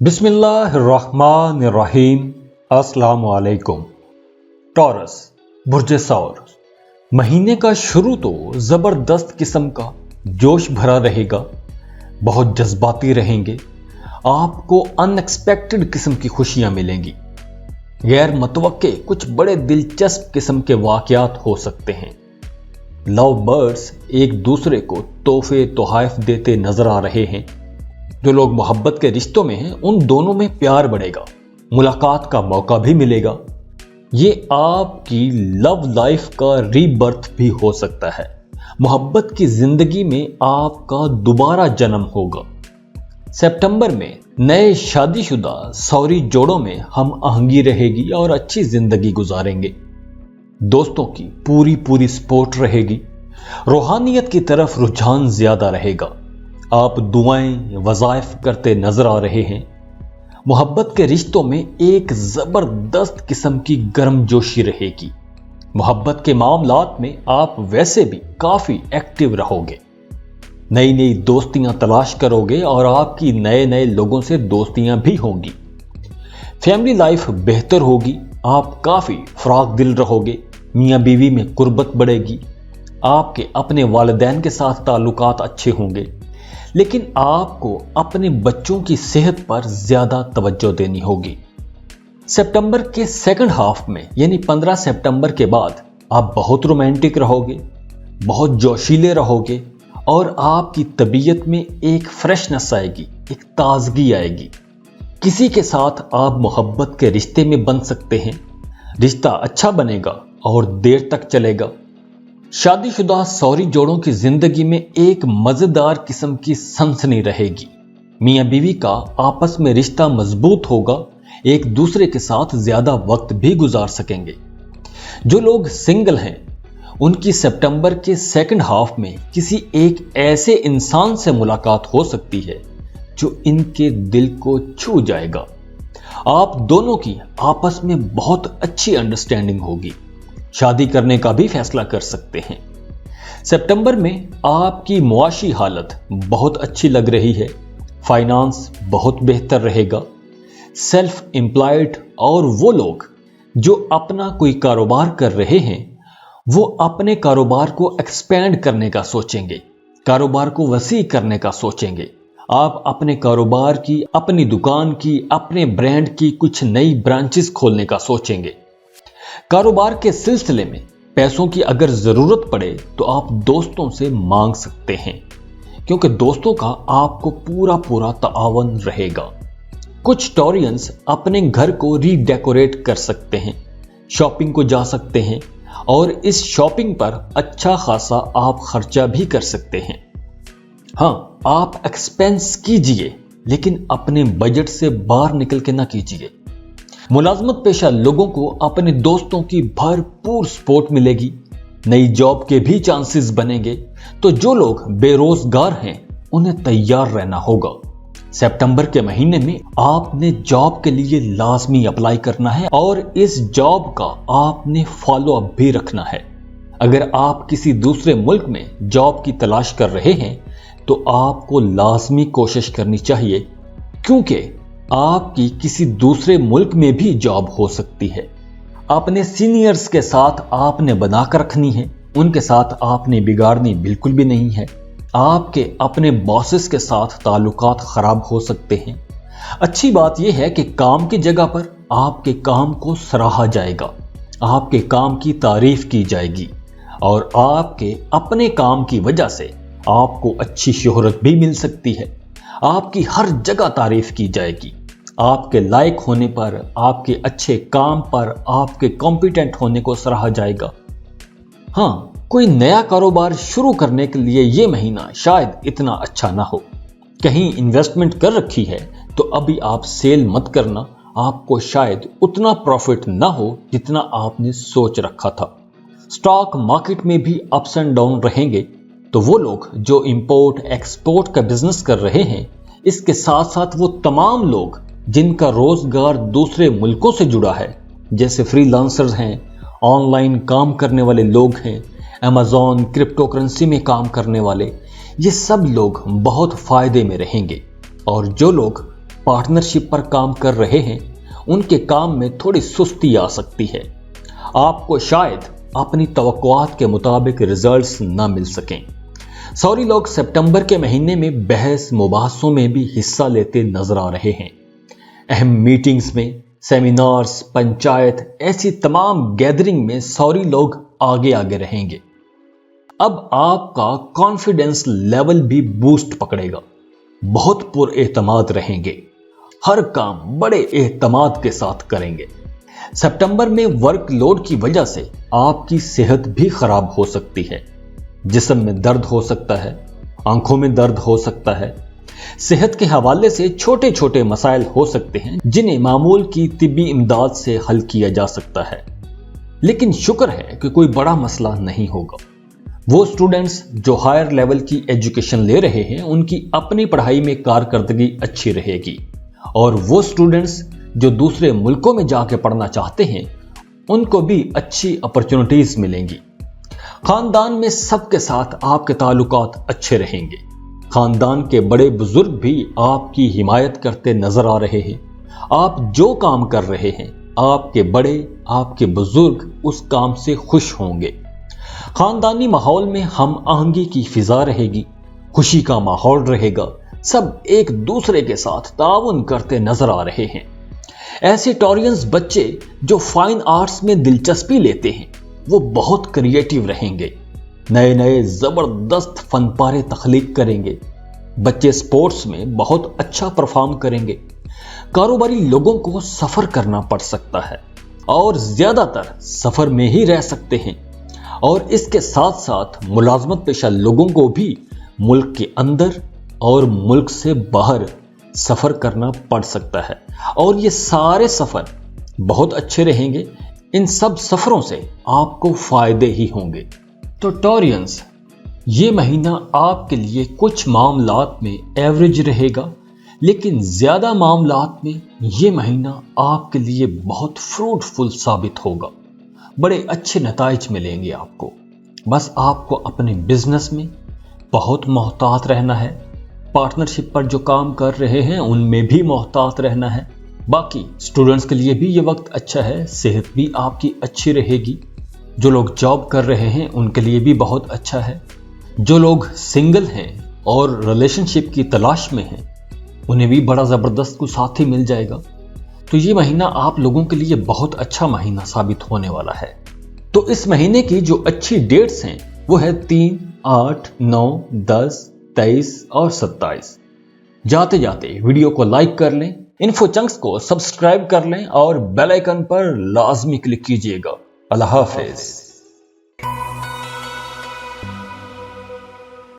बिस्मिल्लाहिर्रहमानिर्रहीम। अस्सलाम वालेकुम। टॉरस बुर्ज सौर, महीने का शुरू तो जबरदस्त किस्म का जोश भरा रहेगा। बहुत जज्बाती रहेंगे, आपको अनएक्सपेक्टेड किस्म की खुशियां मिलेंगी। गैर मुतवक्के कुछ बड़े दिलचस्प किस्म के वाकयात हो सकते हैं। लव बर्ड्स एक दूसरे को तोहफे तोहफ देते नजर आ रहे हैं। जो लोग मोहब्बत के रिश्तों में हैं उन दोनों में प्यार बढ़ेगा, मुलाकात का मौका भी मिलेगा। ये आपकी लव लाइफ का रीबर्थ भी हो सकता है। मोहब्बत की जिंदगी में आपका दोबारा जन्म होगा। सितंबर में नए शादीशुदा सौरी जोड़ों में हम आहंगी रहेगी और अच्छी जिंदगी गुजारेंगे। दोस्तों की पूरी सपोर्ट रहेगी। रूहानियत की तरफ रुझान ज्यादा रहेगा। आप दुआएं वज़ाइफ करते नजर आ रहे हैं। मोहब्बत के रिश्तों में एक जबरदस्त किस्म की गर्मजोशी रहेगी। मोहब्बत के मामलात में आप वैसे भी काफी एक्टिव रहोगे। नई दोस्तियां तलाश करोगे और आपकी नए लोगों से दोस्तियां भी होंगी। फैमिली लाइफ बेहतर होगी। आप काफी फराग दिल रहोगे। मियां बीवी में कुर्बत बढ़ेगी। आपके अपने वालिदैन के साथ ताल्लुकात अच्छे होंगे, लेकिन आपको अपने बच्चों की सेहत पर ज्यादा तवज्जो देनी होगी। सितंबर के सेकंड हाफ में यानी 15 सितंबर के बाद आप बहुत रोमांटिक रहोगे, बहुत जोशीले रहोगे और आपकी तबीयत में एक फ्रेशनेस आएगी, एक ताजगी आएगी। किसी के साथ आप मोहब्बत के रिश्ते में बन सकते हैं। रिश्ता अच्छा बनेगा और देर तक चलेगा। शादीशुदा सौरी जोड़ों की जिंदगी में एक मजेदार किस्म की सनसनी रहेगी। मियां बीवी का आपस में रिश्ता मजबूत होगा। एक दूसरे के साथ ज्यादा वक्त भी गुजार सकेंगे। जो लोग सिंगल हैं उनकी सितंबर के सेकंड हाफ में किसी एक ऐसे इंसान से मुलाकात हो सकती है जो इनके दिल को छू जाएगा। आप दोनों की आपस में बहुत अच्छी अंडरस्टैंडिंग होगी। शादी करने का भी फैसला कर सकते हैं। सितंबर में आपकी मुआशी हालत बहुत अच्छी लग रही है। फाइनेंस बहुत बेहतर रहेगा। सेल्फ एम्प्लॉयड और वो लोग जो अपना कोई कारोबार कर रहे हैं वो अपने कारोबार को एक्सपेंड करने का सोचेंगे, कारोबार को वसी करने का सोचेंगे। आप अपने कारोबार की, अपनी दुकान की, अपने ब्रांड की कुछ नई ब्रांचेस खोलने का सोचेंगे। कारोबार के सिलसिले में पैसों की अगर जरूरत पड़े तो आप दोस्तों से मांग सकते हैं, क्योंकि दोस्तों का आपको पूरा ताआवन रहेगा। कुछ टॉरियंस अपने घर को रीडेकोरेट कर सकते हैं, शॉपिंग को जा सकते हैं और इस शॉपिंग पर अच्छा खासा आप खर्चा भी कर सकते हैं। हाँ, आप एक्सपेंस कीजिए, लेकिन अपने बजट से बाहर निकल के ना कीजिए। मुलाजमत पेशा लोगों को अपने दोस्तों की भरपूर सपोर्ट मिलेगी। नई जॉब के भी चांसेस बनेंगे। तो जो लोग बेरोजगार हैं उन्हें तैयार रहना होगा। सितंबर के महीने में आपने जॉब के लिए लाजमी अप्लाई करना है और इस जॉब का आपने फॉलो अप भी रखना है। अगर आप किसी दूसरे मुल्क में जॉब की तलाश कर रहे हैं तो आपको लाजमी कोशिश करनी चाहिए, क्योंकि आपकी किसी दूसरे मुल्क में भी जॉब हो सकती है। अपने सीनियर्स के साथ आपने बनाकर रखनी है, उनके साथ आपने बिगाड़नी बिल्कुल भी नहीं है। आपके अपने बॉसेस के साथ ताल्लुकात खराब हो सकते हैं। अच्छी बात यह है कि काम की जगह पर आपके काम को सराहा जाएगा, आपके काम की तारीफ की जाएगी और आपके अपने काम की वजह से आपको अच्छी शोहरत भी मिल सकती है। आपकी हर जगह तारीफ की जाएगी। आपके लायक होने पर, आपके अच्छे काम पर, आपके कॉम्पिटेंट होने को सराहा जाएगा। हाँ, कोई नया कारोबार शुरू करने के लिए ये महीना शायद इतना अच्छा ना हो। कहीं इन्वेस्टमेंट कर रखी है तो अभी आप सेल मत करना। आपको शायद उतना प्रॉफिट ना हो जितना आपने सोच रखा था। स्टॉक मार्केट में भी अप्स एंड डाउन रहेंगे। तो वो लोग जो इंपोर्ट एक्सपोर्ट का बिजनेस कर रहे हैं, इसके साथ साथ वो तमाम लोग जिनका रोजगार दूसरे मुल्कों से जुड़ा है, जैसे फ्रीलांसर्स हैं, ऑनलाइन काम करने वाले लोग हैं, अमेज़न क्रिप्टो करेंसी में काम करने वाले, ये सब लोग बहुत फायदे में रहेंगे। और जो लोग पार्टनरशिप पर काम कर रहे हैं उनके काम में थोड़ी सुस्ती आ सकती है। आपको शायद अपनी तवक्कुआत के मुताबिक रिजल्ट्स न मिल सकें। सौरी लोग सितंबर के महीने में बहस मुबाहसों में भी हिस्सा लेते नजर आ रहे हैं। अहम मीटिंग्स में, सेमिनार्स, पंचायत, ऐसी तमाम गैदरिंग में सौरी लोग आगे आगे रहेंगे। अब आपका कॉन्फिडेंस लेवल भी बूस्ट पकड़ेगा। बहुत पुरएतमाद रहेंगे। हर काम बड़े एतमाद के साथ करेंगे। सितंबर में वर्कलोड की वजह से आपकी सेहत भी खराब हो सकती है। जिस्म में दर्द हो सकता है, आंखों में दर्द हो सकता है। सेहत के हवाले से छोटे छोटे मसाइल हो सकते हैं जिन्हें मामूल की तिब्बी इमदाद से हल किया जा सकता है। लेकिन शुक्र है कि कोई बड़ा मसला नहीं होगा। वो स्टूडेंट्स जो हायर लेवल की एजुकेशन ले रहे हैं उनकी अपनी पढ़ाई में कारकर्दगी अच्छी रहेगी, और वो स्टूडेंट्स जो दूसरे मुल्कों में जाके पढ़ना चाहते हैं उनको भी अच्छी अपॉर्चुनिटीज मिलेंगी। खानदान में सबके साथ आपके ताल्लुकात अच्छे रहेंगे। खानदान के बड़े बुजुर्ग भी आपकी हिमायत करते नजर आ रहे हैं। आप जो काम कर रहे हैं आपके बड़े, आपके बुजुर्ग उस काम से खुश होंगे। खानदानी माहौल में हम आहंगी की फिजा रहेगी, खुशी का माहौल रहेगा। सब एक दूसरे के साथ ताउन करते नजर आ रहे हैं। ऐसे टॉरियंस बच्चे जो फाइन आर्ट्स में दिलचस्पी लेते हैं वो बहुत क्रिएटिव रहेंगे। नए नए जबरदस्त फनपारे तख्लीक करेंगे। बच्चे स्पोर्ट्स में बहुत अच्छा परफॉर्म करेंगे। कारोबारी लोगों को सफर करना पड़ सकता है और ज्यादातर सफर में ही रह सकते हैं, और इसके साथ साथ मुलाजमत पेशा लोगों को भी मुल्क के अंदर और मुल्क से बाहर सफर करना पड़ सकता है, और ये सारे सफर बहुत अच्छे रहेंगे। इन सब सफरों से आपको फायदे ही होंगे। तो टॉरियंस, ये महीना आपके लिए कुछ मामलात में एवरेज रहेगा, लेकिन ज्यादा मामलात में ये महीना आपके लिए बहुत फ्रूटफुल साबित होगा। बड़े अच्छे नताइज मिलेंगे आपको। बस आपको अपने बिजनेस में बहुत मोहतात रहना है। पार्टनरशिप पर जो काम कर रहे हैं उनमें भी मोहतात रहना है। बाकी स्टूडेंट्स के लिए भी ये वक्त अच्छा है। सेहत भी आपकी अच्छी रहेगी। जो लोग जॉब कर रहे हैं उनके लिए भी बहुत अच्छा है। जो लोग सिंगल हैं और रिलेशनशिप की तलाश में हैं उन्हें भी बड़ा ज़बरदस्त कोई साथी मिल जाएगा। तो ये महीना आप लोगों के लिए बहुत अच्छा महीना साबित होने वाला है। तो इस महीने की जो अच्छी डेट्स हैं वो है 3, 8, 9, 10, 23 और 27। जाते जाते वीडियो को लाइक कर लें, इन्फो चंक्स को सब्सक्राइब कर लें और बेल आइकन पर लाजमी क्लिक कीजिएगा। अल्लाह हाफिज।